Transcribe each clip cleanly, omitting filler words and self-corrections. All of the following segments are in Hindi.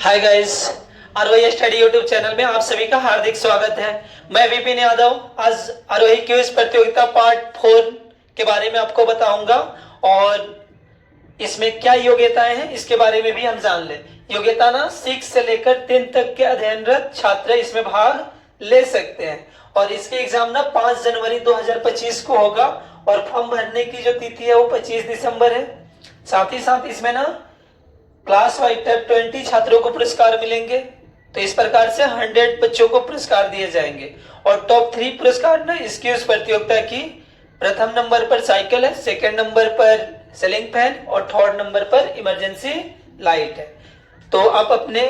हाय गाइस, आरोही स्टडी यूट्यूब चैनल में आप सभी का हार्दिक स्वागत है। मैं विपिन यादव आज आरोही क्विज प्रतियोगिता पार्ट 4 के बारे में आपको बताऊंगा और इसमें क्या योग्यताएं हैं इसके बारे में भी हम जान लें। योग्यता ना 6 से लेकर 10 तक के अध्ययनरत छात्र इसमें भाग ले सकते हैं और इसके एग्जाम ना 5 जनवरी 2025 को होगा और फॉर्म भरने की जो तिथि है वो 25 दिसंबर है। साथ ही साथ इसमें ना क्लास वाइज टॉप 20 छात्रों को पुरस्कार मिलेंगे। तो इस प्रकार से 100 बच्चों को पुरस्कार दिए जाएंगे और टॉप 3 पुरस्कार ना इसकी उस प्रतियोगिता की प्रथम नंबर पर साइकिल है, सेकंड नंबर पर सीलिंग फैन और थर्ड नंबर पर इमरजेंसी लाइट है। तो आप अपने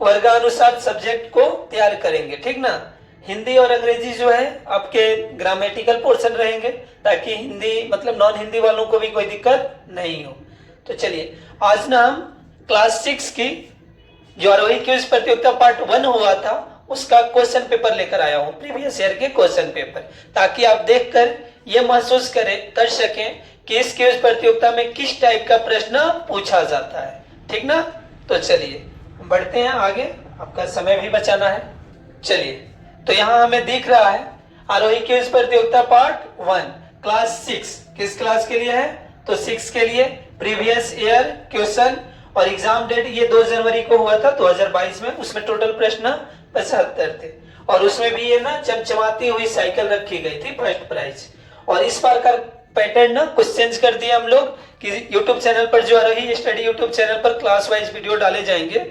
वर्गानुसार सब्जेक्ट को तैयार करेंगे, ठीक ना। हिंदी और अंग्रेजी जो है आपके ग्रामेटिकल पोर्शन रहेंगे ताकि हिंदी मतलब नॉन हिंदी वालों को भी कोई दिक्कत नहीं हो। तो चलिए आज ना हम क्लास 6 की जो आरोही क्विज प्रतियोगिता पार्ट 1 हुआ था उसका क्वेश्चन पेपर लेकर आया हूं, प्रीवियस ईयर के क्वेश्चन पेपर, ताकि आप देखकर ये महसूस कर सकें कि इस क्विज प्रतियोगिता में किस टाइप का प्रश्न पूछा जाता है, ठीक ना। तो चलिए बढ़ते हैं आगे, आपका समय भी बचाना है। चलिए तो यहाँ हमें दिख रहा है आरोही क्विज प्रतियोगिता पार्ट 1 क्लास 6 किस क्लास के लिए है, तो 6 के लिए प्रीवियस ईयर क्वेश्चन और एग्जाम डेट ये 2 जनवरी को हुआ था 2022 में। उसमें टोटल प्रश्न 75 थे और उसमें भी ये ना चमचमाती हुई साइकिल रखी गई थी फर्स्ट प्राइज। और इस बार का पैटर्न ना कुछ चेंज कर दिया हम लोग कि यूट्यूब चैनल पर जो आ रही स्टडी यूट्यूब चैनल पर क्लास वाइज वीडियो डाले जाएंगे,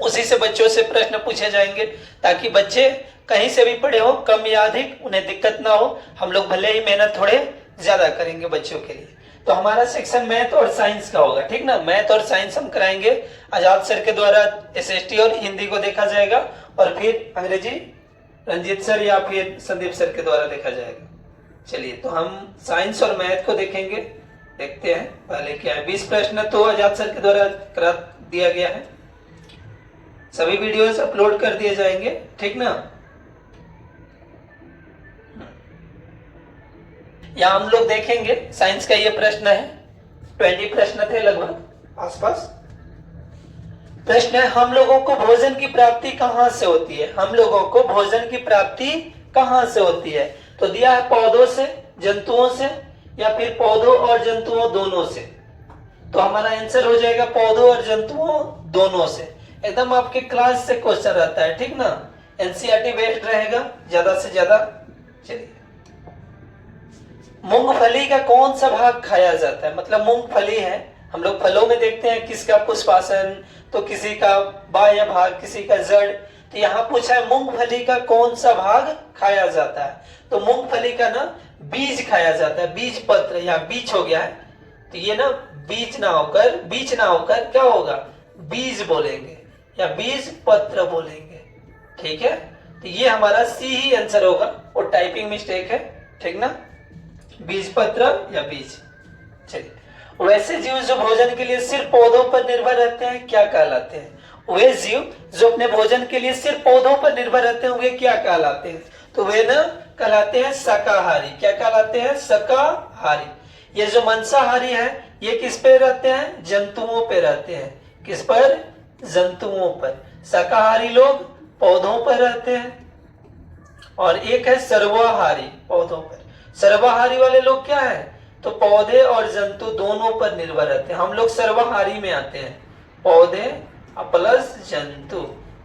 उसी से बच्चों से प्रश्न पूछे जाएंगे ताकि बच्चे कहीं से भी पढ़े हो कम या अधिक उन्हें दिक्कत ना हो। हम लोग भले ही मेहनत थोड़े ज्यादा करेंगे बच्चों के लिए। तो हमारा सेक्शन मैथ और साइंस का होगा, ठीक ना। मैथ और साइंस हम कराएंगे आजाद सर के द्वारा, एसएसटी और हिंदी को देखा जाएगा और फिर अंग्रेजी रंजीत सर या फिर संदीप सर के द्वारा देखा जाएगा। चलिए तो हम साइंस और मैथ को देखेंगे, देखते हैं पहले क्या है। 20 प्रश्न तो आजाद सर के द्वारा करा दिया गया है, सभी वीडियोस अपलोड कर दिए जाएंगे, ठीक ना। यहाँ हम लोग देखेंगे साइंस का ये प्रश्न है, 20 प्रश्न थे लगभग आसपास। प्रश्न है हम लोगों को भोजन की प्राप्ति कहाँ से होती है, हम लोगों को भोजन की प्राप्ति कहाँ से होती है। तो दिया है पौधों से, जंतुओं से या फिर पौधों और जंतुओं दोनों से। तो हमारा आंसर हो जाएगा पौधों और जंतुओं दोनों से। एकदम आपके क्लास से क्वेश्चन रहता है, ठीक ना। एनसीईआरटी बेस्ड रहेगा ज्यादा से ज्यादा। चलिए मूंगफली का कौन सा भाग खाया जाता है, मतलब मूंगफली है, हम लोग फलों में देखते हैं किसका पुष्पासन, तो किसी का बाह्य भाग, किसी का जड़। तो यहाँ पूछा है मूंगफली का कौन सा भाग खाया जाता है। तो मूंगफली का ना बीज खाया जाता है, बीज पत्र या बीज हो गया है। तो ये ना बीज ना होकर क्या होगा, बीज बोलेंगे या बीज पत्र बोलेंगे, ठीक है। तो ये हमारा सी ही आंसर होगा और टाइपिंग मिस्टेक है, ठीक ना, बीज पत्र या बीज। चलिए वैसे जीव जो भोजन के लिए सिर्फ पौधों पर निर्भर रहते हैं क्या कहलाते हैं। वे जीव जो अपने भोजन के लिए सिर्फ पौधों पर निर्भर रहते हैं वे क्या कहलाते हैं, तो वे ना कहलाते हैं शाकाहारी। क्या कहलाते हैं, शाकाहारी। ये जो मांसाहारी है ये किस पे रहते हैं, जंतुओं पे रहते हैं। किस पर, जंतुओं पर। शाकाहारी लोग पौधों पर रहते हैं और एक है सर्वाहारी, पौधों पर। सर्वाहारी वाले लोग क्या है, तो पौधे और जंतु दोनों पर निर्भर रहते हैं। हम लोग सर्वाहारी में आते हैं, पौधे प्लस जंतु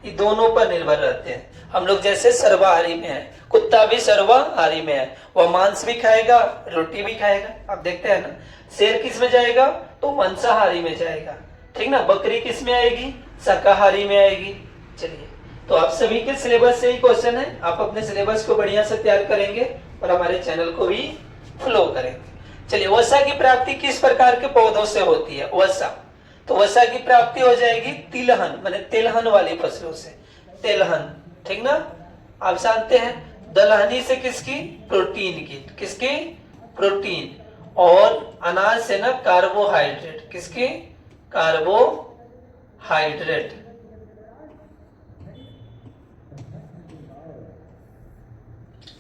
ये दोनों पर निर्भर रहते हैं। हम लोग जैसे सर्वाहारी में है, कुत्ता भी सर्वाहारी में है, वह मांस भी खाएगा रोटी भी खाएगा। आप देखते हैं ना, शेर किस में जाएगा, तो मांसाहारी में जाएगा, ठीक ना। बकरी किस में आएगी, शाकाहारी में आएगी। चलिए तो आप सभी के सिलेबस से ही क्वेश्चन है, आप अपने सिलेबस को बढ़िया से तैयार करेंगे और हमारे चैनल को भी फॉलो करेंगे। चलिए वसा की प्राप्ति किस प्रकार के पौधों से होती है, वसा। तो वसा की प्राप्ति हो जाएगी तिलहन माने तिलहन वाली फसलों से, तिलहन, ठीक ना। आप जानते हैं दलहनी से किसकी, प्रोटीन की, किसकी, प्रोटीन। और अनाज से ना कार्बोहाइड्रेट, किसकी, कार्बोहाइड्रेट।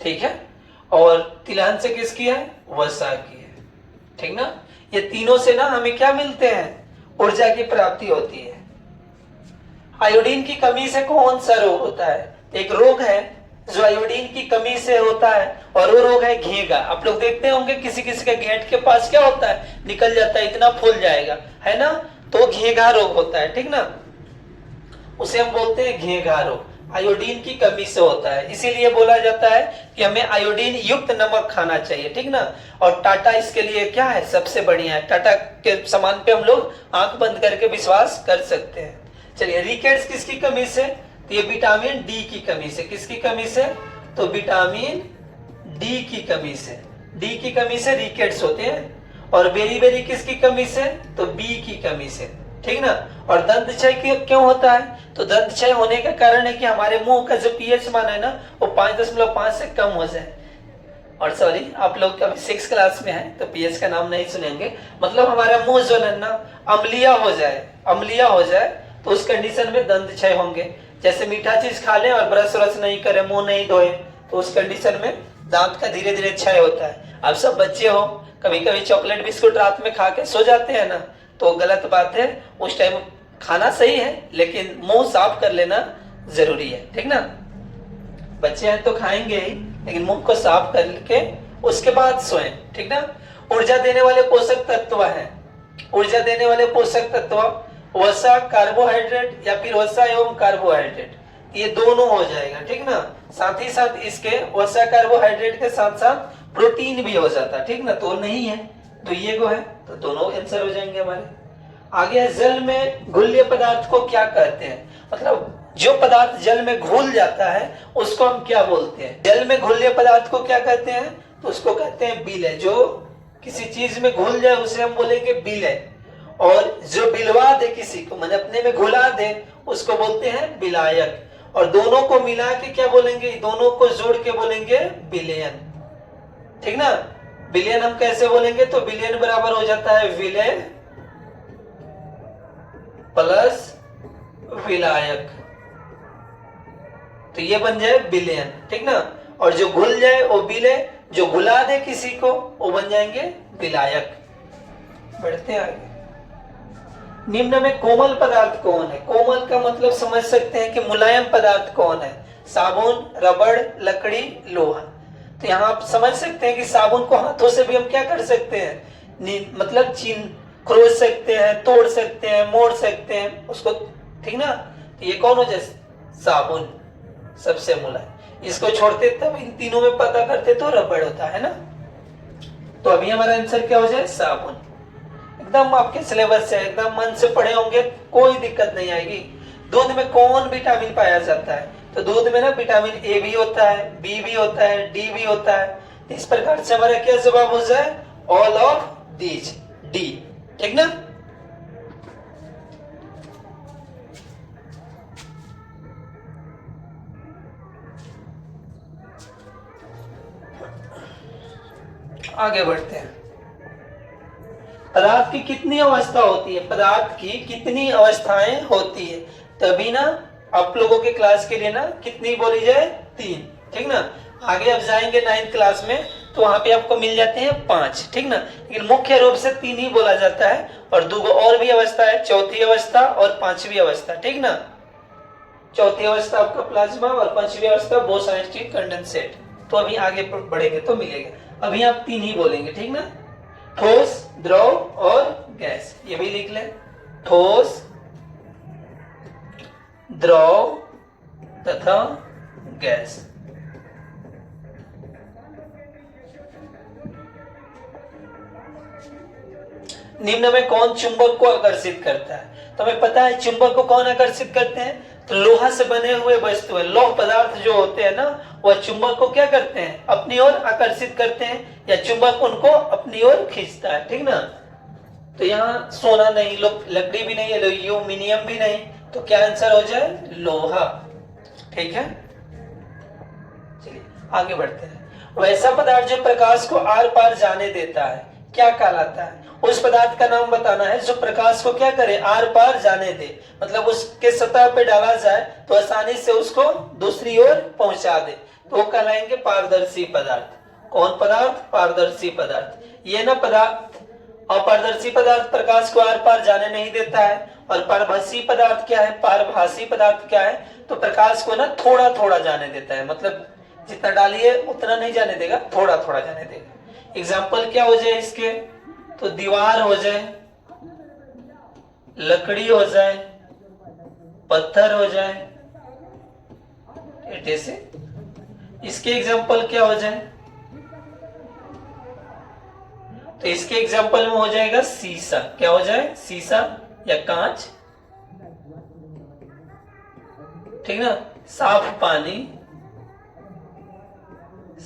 ठीक है। और तिलहन से किसकी है, वसा की है, ठीक ना। ये तीनों से ना हमें क्या मिलते हैं, ऊर्जा की प्राप्ति होती है। आयोडीन की कमी से कौन सा रोग होता है? एक रोग है जो आयोडीन की कमी से होता है और वो रोग है घेंघा। आप लोग देखते होंगे किसी किसी के घेंट के पास क्या होता है, निकल जाता है, इतना फूल जाएगा, है ना, तो घेंघा रोग होता है, ठीक ना, उसे हम बोलते हैं घेंघा रोग, आयोडीन की कमी से होता है। इसीलिए बोला जाता है कि हमें आयोडीन युक्त नमक खाना चाहिए, ठीक ना। और टाटा इसके लिए क्या है, सबसे बढ़िया है। टाटा के सामान पे हम लोग आंख बंद करके विश्वास कर सकते हैं। चलिए, रिकेट्स किसकी कमी से? तो ये विटामिन डी की कमी से। किसकी कमी से? तो विटामिन डी की कमी से। डी की कमी से रिकेट्स होते हैं। और बेरी किसकी कमी से? तो बी की कमी से, ठीक ना। और दंत क्षय क्यों होता है? तो दंत क्षय होने का कारण है कि हमारे मुंह का जो पीएच मान है ना, वो 5.5 से कम हो जाए। और सॉरी, आप लोग अभी 6 क्लास में हैं तो पीएच का नाम नहीं सुनेंगे। मतलब हमारा मुंह जो है ना अम्लीय हो जाए, तो उस कंडीशन में दंत क्षय होंगे। जैसे मीठा चीज खा लें और ब्रश व्रश नहीं करें, मुंह नहीं धोए, तो उस कंडीशन में दांत का धीरे धीरे क्षय होता है। अब सब बच्चे हो, कभी कभी चॉकलेट बिस्कुट रात में खा के सो जाते हैं ना, तो गलत बात है। उस टाइम खाना सही है लेकिन मुंह साफ कर लेना जरूरी है, ठीक ना। बच्चे हैं तो खाएंगे ही, लेकिन मुंह को साफ करके उसके बाद सोएं, ठीक ना। ऊर्जा देने वाले पोषक तत्व हैं। ऊर्जा देने वाले पोषक तत्व वसा, कार्बोहाइड्रेट या फिर वसा एवं कार्बोहाइड्रेट, ये दोनों हो जाएगा, ठीक ना। साथ ही साथ इसके वसा कार्बोहाइड्रेट के साथ साथ प्रोटीन भी हो जाता, ठीक ना। तो नहीं है तो ये को है, तो दोनों आंसर हो जाएंगे हमारे। आगे है, जल में घुल्य पदार्थ को क्या कहते हैं? मतलब जो पदार्थ जल में घुल जाता है उसको हम क्या बोलते हैं? जल में घुल्य पदार्थ को क्या कहते हैं? तो उसको कहते हैं विलय। जो किसी चीज में घुल जाए उसे हम बोलेंगे विलय। और जो बिलवा दे किसी को, मतलब अपने में घुला दे, उसको बोलते हैं विलायक। और दोनों को मिला के क्या बोलेंगे? दोनों को जोड़ के बोलेंगे विलयन, ठीक ना। विलयन हम कैसे बोलेंगे? तो विलयन बराबर हो जाता है विलय प्लस विलायक, तो ये बन जाए विलयन, ठीक ना। और जो घुल जाए वो विलय, जो घुला दे किसी को वो बन जाएंगे विलायक। बढ़ते हैं आगे। निम्न में कोमल पदार्थ कौन है? कोमल का मतलब समझ सकते हैं कि मुलायम पदार्थ कौन है? साबुन, रबड़, लकड़ी, लोहा। तो यहाँ आप समझ सकते हैं कि साबुन को हाथों से भी हम क्या कर सकते हैं, मतलब खरोच सकते हैं, तोड़ सकते हैं, मोड़ सकते हैं उसको, ठीक ना। तो ये कौन हो जाए? साबुन सबसे मुलायम। इसको छोड़ते तब इन तीनों में पता करते तो रबड़ होता है ना। तो अभी हमारा आंसर क्या हो जाए? साबुन। एकदम आपके सिलेबस से, एकदम मन से पढ़े होंगे, कोई दिक्कत नहीं आएगी। दूध में कौन विटामिन पाया जाता है? तो दूध में ना विटामिन ए भी होता है, बी भी होता है, डी भी होता है। इस प्रकार से हमारा क्या जवाब हो जाए? ऑल ऑफ दीज, डी, ठीक ना। आगे बढ़ते हैं। पदार्थ की कितनी अवस्था होती है? पदार्थ की कितनी अवस्थाएं होती है? तभी ना आप लोगों के क्लास के लिए ना कितनी बोली जाए? 3, ठीक ना। आगे अब जाएंगे 9th क्लास में तो वहां पे आपको मिल जाते हैं 5, ठीक ना। लेकिन मुख्य रूप से 3 ही बोला जाता है, और 2 और भी अवस्था है, चौथी अवस्था और 5वीं अवस्था, ठीक ना। चौथी अवस्था आपका प्लाज्मा और 5वीं अवस्था बोस-आइंस्टीन कंडेंसेट। तो अभी आगे बढ़ेंगे तो मिलेगा। अभी आप 3 ही बोलेंगे, ठीक ना। ठोस, द्रव और गैस, ये भी लिख लें। ठोस, द्रव तथा गैस। निम्न में कौन चुंबक को आकर्षित करता है? तो हमें पता है चुंबक को कौन आकर्षित करते हैं? तो लोहा से बने हुए वस्तु है, लौह पदार्थ जो होते हैं ना, वह चुंबक को क्या करते हैं? अपनी ओर आकर्षित करते हैं, या चुंबक उनको अपनी ओर खींचता है, ठीक ना। तो यहाँ सोना नहीं, लकड़ी भी नहीं, एल्यूमिनियम भी नहीं, तो क्या आंसर हो जाए? लोहा, ठीक है। चलिए आगे बढ़ते हैं। वैसा पदार्थ जो प्रकाश को आर पार जाने देता है क्या कहलाता है? उस पदार्थ का नाम बताना है जो प्रकाश को क्या करे? आर पार जाने दे, मतलब उसके सतह पे डाला जाए तो आसानी से उसको दूसरी ओर पहुंचा दे, तो कहलाएंगे पारदर्शी पदार्थ। कौन पदार्थ? पारदर्शी पदार्थ। ये ना पदार्थ, अपारदर्शी पदार्थ प्रकाश को आर पार जाने नहीं देता है, और पारभासी पदार्थ क्या है? पारभासी पदार्थ क्या है? तो प्रकाश को ना थोड़ा थोड़ा जाने देता है, मतलब जितना डालिए उतना नहीं जाने देगा, थोड़ा थोड़ा जाने देगा। एग्जाम्पल क्या हो जाए इसके? तो दीवार हो जाए, लकड़ी हो जाए, पत्थर हो जाए, ऐसे। इसके एग्जाम्पल क्या हो जाए? तो इसके एग्जाम्पल में हो जाएगा शीशा। क्या हो जाए? शीशा या कांच, ठीक ना। साफ पानी,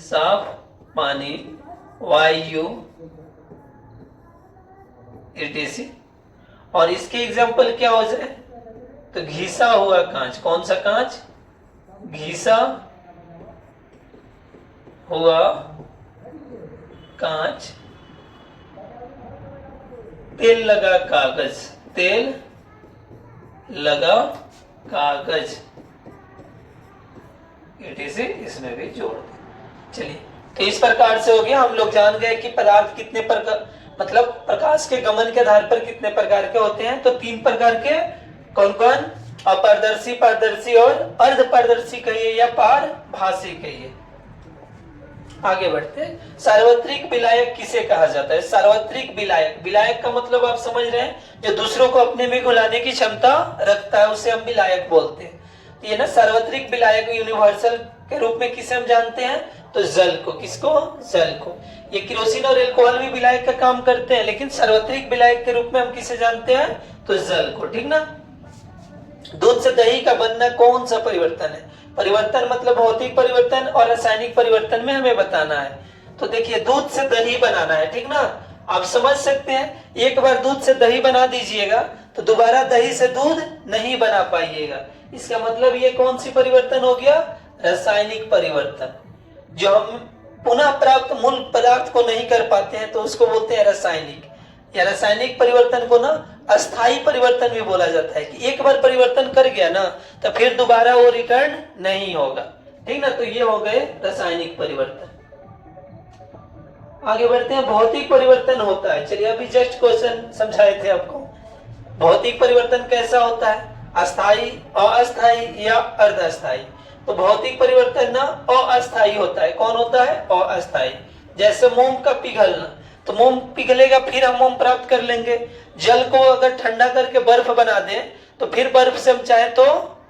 साफ पानी, वायु, इटीसी। और इसके एग्जाम्पल क्या हो जाए? तो घिसा हुआ कांच। कौन सा कांच? घिसा हुआ कांच, तेल लगा कागज, तेल लगा कागज, इटीसी इसमें भी जोड़ दे। चलिए, तो इस प्रकार से हो गया। हम लोग जान गए कि पदार्थ कितने प्रकार, मतलब प्रकाश के गमन के आधार पर कितने प्रकार के होते हैं। तो 3 प्रकार के। कौन कौन? अपारदर्शी, पारदर्शी और अर्धपारदर्शी कहिए या पारभासी कहिए। आगे बढ़ते हैं। सार्वत्रिक विलायक किसे कहा जाता है? सार्वत्रिक विलायक, विलायक का मतलब आप समझ रहे हैं, जो दूसरों को अपने में घुलाने की क्षमता रखता है उसे हम विलायक बोलते हैं। तो ये ना सार्वत्रिक विलायक यूनिवर्सल के रूप में किसे हम जानते हैं? तो जल को। किसको? जल को। ये केरोसिन और एल्कोहल भी विलायक का काम करते हैं, लेकिन सार्वत्रिक विलायक के रूप में हम किसे जानते हैं? तो जल को, ठीक ना। दूध से दही का बनना कौन सा परिवर्तन है? परिवर्तन मतलब भौतिक परिवर्तन और रासायनिक परिवर्तन में हमें बताना है। तो देखिए, दूध से दही बनाना है, ठीक ना। आप समझ सकते हैं, एक बार दूध से दही बना दीजिएगा तो दोबारा दही से दूध नहीं बना पाइएगा। इसका मतलब ये कौन सी परिवर्तन हो गया? रासायनिक परिवर्तन। जो हम पुनः प्राप्त मूल पदार्थ को नहीं कर पाते हैं तो उसको बोलते हैं रासायनिक। या रासायनिक परिवर्तन को ना अस्थाई परिवर्तन भी बोला जाता है, कि एक बार परिवर्तन कर गया ना तो फिर दोबारा वो रिटर्न नहीं होगा, ठीक ना। तो ये हो गए रासायनिक परिवर्तन। आगे बढ़ते हैं। भौतिक परिवर्तन होता है, चलिए अभी जस्ट क्वेश्चन समझाए थे आपको। भौतिक परिवर्तन कैसा होता है? अस्थाई, अस्थाई या अर्धअस्थाई। तो भौतिक परिवर्तन ना अस्थाई होता है। कौन होता है? अस्थाई। जैसे मोम का पिघलना, तो मोम पिघलेगा फिर हम मोम प्राप्त कर लेंगे। जल को अगर ठंडा करके बर्फ बना दें तो फिर बर्फ से हम चाहे तो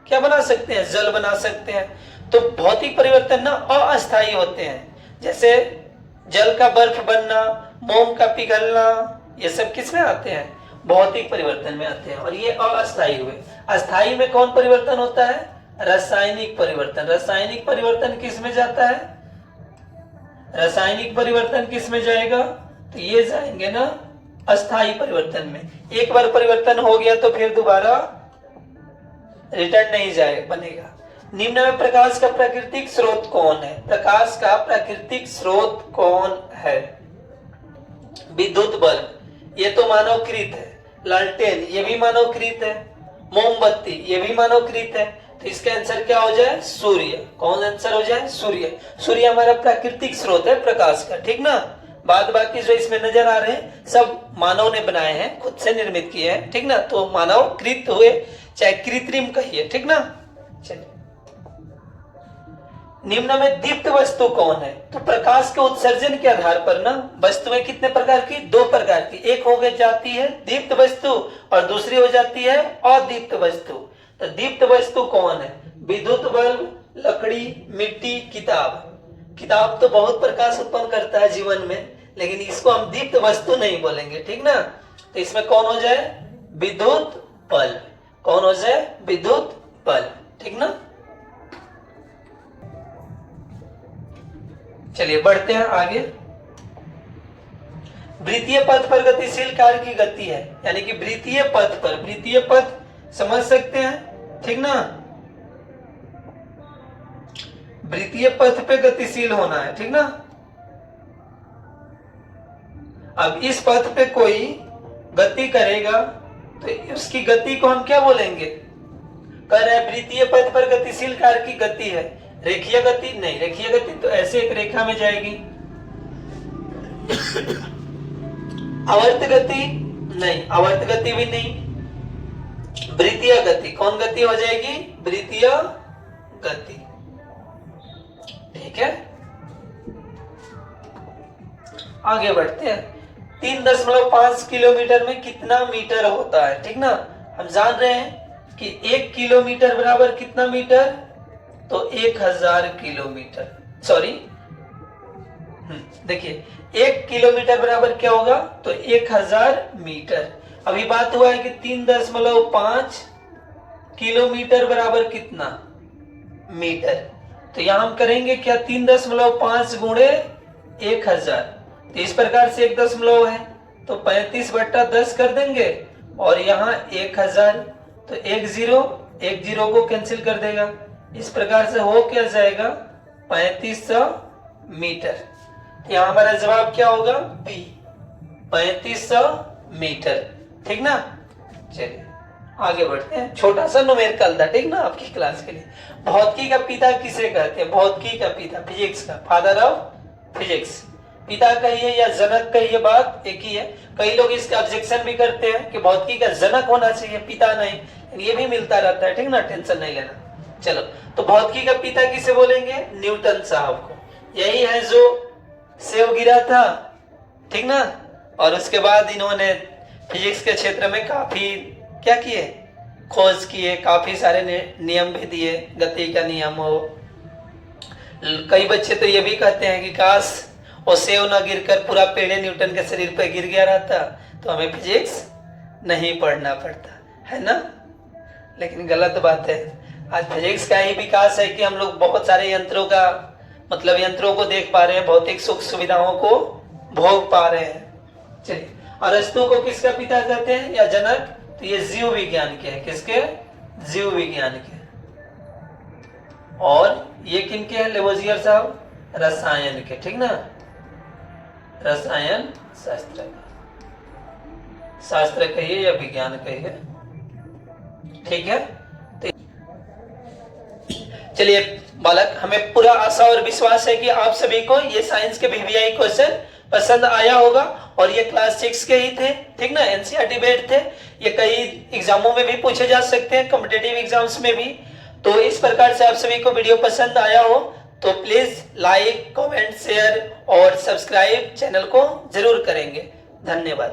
क्या बना सकते हैं? जल बना सकते हैं। तो भौतिक परिवर्तन ना अस्थाई होते हैं। जैसे जल का बर्फ बनना, मोम का पिघलना, ये सब किस में आते हैं? भौतिक परिवर्तन में आते हैं। और ये अस्थाई हुए। अस्थाई में कौन परिवर्तन होता है? रासायनिक परिवर्तन। रासायनिक परिवर्तन किस में जाता है? रासायनिक परिवर्तन किस में जाएगा? तो ये जाएंगे ना अस्थाई परिवर्तन में। एक बार परिवर्तन हो गया तो फिर दोबारा रिटर्न नहीं जाए बनेगा। निम्न में प्रकाश का प्राकृतिक स्रोत कौन है? प्रकाश का प्राकृतिक स्रोत कौन है? विद्युत बल्ब, ये तो मानवकृत है। लालटेन, ये भी मानवकृत है। मोमबत्ती, ये भी मानवकृत है। तो इसका आंसर क्या हो जाए? सूर्य। कौन आंसर हो जाए? सूर्य। सूर्य हमारा प्राकृतिक स्रोत है प्रकाश का, ठीक ना। बाद बाकी जो इसमें नजर आ रहे हैं सब मानव ने बनाए हैं, खुद से निर्मित किए हैं, ठीक ना। तो मानव कृत हुए, चाहे कृत्रिम कहिए, ठीक ना। चलिए, निम्न में दीप्त वस्तु कौन है? तो प्रकाश के उत्सर्जन के आधार पर ना वस्तुएं कितने प्रकार की? 2 प्रकार की। एक हो गई जाती है दीप्त वस्तु और दूसरी हो जाती है अदीप्त वस्तु। तो दीप्त वस्तु कौन है? विद्युत बल्ब, लकड़ी, मिट्टी, किताब। किताब तो बहुत प्रकाश उत्पन्न करता है जीवन में, लेकिन इसको हम दीप्त वस्तु नहीं बोलेंगे, ठीक ना। तो इसमें कौन हो जाए? विद्युत बल्ब। कौन हो जाए? विद्युत बल्ब, ठीक ना। चलिए बढ़ते हैं आगे। वृत्तीय पथ पर गतिशील कार्य की गति है, यानी कि वृत्तीय पथ पर, वृत्तीय पथ समझ सकते हैं, ठीक ना। वृत्तीय पथ पे गतिशील होना है, ठीक ना। अब इस पथ पे कोई गति करेगा तो उसकी गति को हम क्या बोलेंगे? कह रहे हैं वृत्तीय पथ पर गतिशील कार्य की गति है। रेखीय गति नहीं, रेखीय गति तो ऐसे एक रेखा में जाएगी। आवर्त गति नहीं, आवर्त गति भी नहीं। वृत्तीय गति, कौन गति हो जाएगी? वृत्तीय गति। ठीक है, आगे बढ़ते हैं। 3.5 किलोमीटर में कितना मीटर होता है? ठीक ना, हम जान रहे हैं कि 1 किलोमीटर बराबर कितना मीटर? तो 1000 किलोमीटर, सॉरी देखिए 1 किलोमीटर बराबर क्या होगा? तो 1000 मीटर। अभी बात हुआ है कि 3.5 किलोमीटर बराबर कितना मीटर, तो यहां हम करेंगे क्या? 3.5 गुणे 1000, तो इस प्रकार से 1 दशमलव है तो 35/10 कर देंगे और यहाँ 1000, तो 1 0 को कैंसिल कर देगा। इस प्रकार से हो क्या जाएगा? 3500 मीटर। यहाँ हमारा जवाब क्या होगा? B, 3500 metre. ठीक ना, चलिए आगे बढ़ते हैं। छोटा सा न्यूमेरिकल था, ठीक ना, आपकी क्लास के लिए। भौतिकी का पिता किसे कहते हैं? भौतिकी का पिता, फिजिक्स का, फादर ऑफ फिजिक्स। पिता कहिए या जनक कहिए, बात एक ही है। कई लोग इसका ऑब्जेक्शन भी करते हैं कि भौतिकी का जनक होना चाहिए, पिता नहीं। ये भी मिलता रहता है, ठीक ना, टेंशन नहीं लेना। चलो, तो भौतिकी का पिता किसे बोलेंगे? न्यूटन साहब को। यही है जो सेव गिरा था, ठीक ना, और उसके बाद इन्होंने फिजिक्स के क्षेत्र में काफी क्या किए? खोज किए, काफी सारे नियम भी दिए, गति का नियम हो। कई बच्चे तो ये भी कहते हैं कि काश वो सेव ना गिरकर पूरा पेड़ न्यूटन के शरीर पर गिर गया रहता तो हमें फिजिक्स नहीं पढ़ना पड़ता, है ना। लेकिन गलत बात है। आज फिजिक्स का ही विकास है कि हम लोग बहुत सारे यंत्रों का मतलब यंत्रों को देख पा रहे हैं, भौतिक सुख सुविधाओं को भोग पा रहे हैं। चलिए, अरस्तु को किसका पिता कहते हैं या जनक? तो ये जीव विज्ञान के हैं। किसके? जीव विज्ञान के। और ये किनके हैं? लेवोजियर साहब, रसायन के, ठीक ना, रसायन शास्त्र, शास्त्र कहिए या विज्ञान कहिए, ठीक है। चलिए बालक, हमें पूरा आशा और विश्वास है कि आप सभी को ये साइंस के वीवीआई क्वेश्चन पसंद आया होगा। और ये क्लास 6 के ही थे, ठीक ना, एनसीईआरटी बेस्ड थे। ये कई एग्जामों में भी पूछे जा सकते हैं, कॉम्पिटिटिव एग्जाम्स में भी। तो इस प्रकार से आप सभी को वीडियो पसंद आया हो तो प्लीज लाइक, कमेंट, शेयर और सब्सक्राइब चैनल को जरूर करेंगे। धन्यवाद।